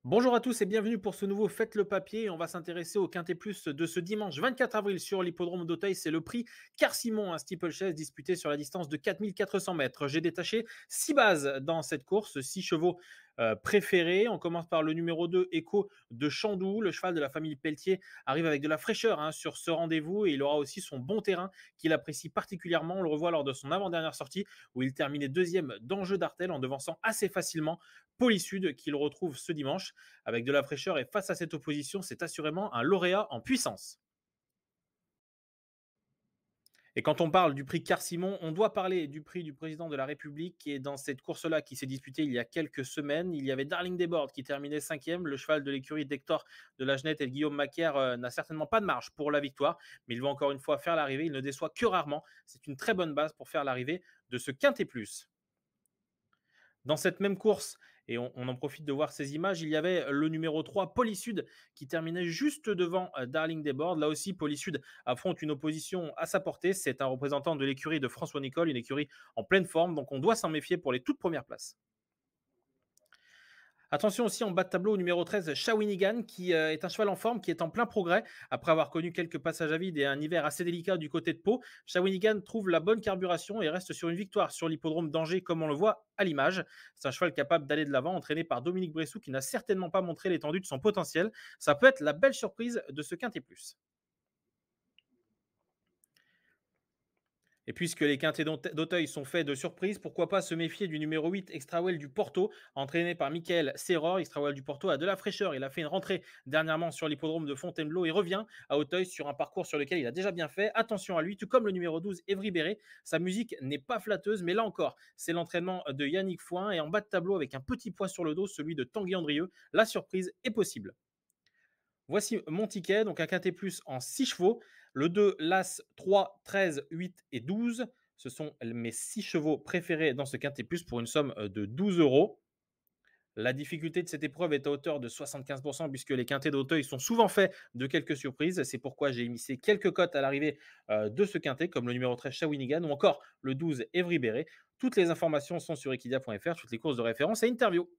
Bonjour à tous et bienvenue pour ce nouveau Faites le papier. On va s'intéresser au Quintet Plus de ce dimanche 24 avril sur l'hippodrome d'Auteuil. C'est le prix Car-Simon, un steeplechase disputé sur la distance de 4400 mètres. J'ai détaché 6 bases dans cette course, 6 chevaux préférés. On commence par le numéro 2, Echo de Chandoux. Le cheval de la famille Pelletier arrive avec de la fraîcheur sur ce rendez-vous et il aura aussi son bon terrain qu'il apprécie particulièrement. On le revoit lors de son avant-dernière sortie où il terminait deuxième d'Enjeu d'Artel en devançant assez facilement Polysud qu'il retrouve ce dimanche avec de la fraîcheur et face à cette opposition, c'est assurément un lauréat en puissance. Et quand on parle du prix Car-Simon, on doit parler du prix du président de la République qui est dans cette course-là qui s'est disputée il y a quelques semaines. Il y avait Darling Desbordes qui terminait cinquième. Le cheval de l'écurie d'Hector de la Genette et de Guillaume Macaire n'a certainement pas de marge pour la victoire, mais il va encore une fois faire l'arrivée. Il ne déçoit que rarement. C'est une très bonne base pour faire l'arrivée de ce Quintet Plus. Dans cette même course, et on en profite de voir ces images, il y avait le numéro 3, Polysud, qui terminait juste devant Darling Desbordes. Là aussi, Polysud affronte une opposition à sa portée. C'est un représentant de l'écurie de François Nicole, une écurie en pleine forme, donc on doit s'en méfier pour les toutes premières places. Attention aussi en bas de tableau au numéro 13, Shawinigan, qui est un cheval en forme, qui est en plein progrès. Après avoir connu quelques passages à vide et un hiver assez délicat du côté de Pau, Shawinigan trouve la bonne carburation et reste sur une victoire sur l'hippodrome d'Angers, comme on le voit à l'image. C'est un cheval capable d'aller de l'avant, entraîné par Dominique Bressou, qui n'a certainement pas montré l'étendue de son potentiel. Ça peut être la belle surprise de ce Quintet Plus. Et puisque les quintets d'Auteuil sont faits de surprises, pourquoi pas se méfier du numéro 8, Extrawell du Porto, entraîné par Michael Serror. Extrawell du Porto a de la fraîcheur. Il a fait une rentrée dernièrement sur l'hippodrome de Fontainebleau et revient à Auteuil sur un parcours sur lequel il a déjà bien fait. Attention à lui, tout comme le numéro 12, Evry Béret. Sa musique n'est pas flatteuse, mais là encore, c'est l'entraînement de Yannick Foin. Et en bas de tableau, avec un petit poids sur le dos, celui de Tanguy Andrieux, la surprise est possible. Voici mon ticket, donc un quintet plus en 6 chevaux. Le 2, l'As, 3, 13, 8 et 12. Ce sont mes 6 chevaux préférés dans ce quintet plus pour une somme de 12 euros. La difficulté de cette épreuve est à hauteur de 75% puisque les quintets d'Auteuil sont souvent faits de quelques surprises. C'est pourquoi j'ai émissé quelques cotes à l'arrivée de ce quintet, comme le numéro 13 Shawinigan ou encore le 12 Evry Béret. Toutes les informations sont sur equidia.fr, toutes les courses de référence et interview.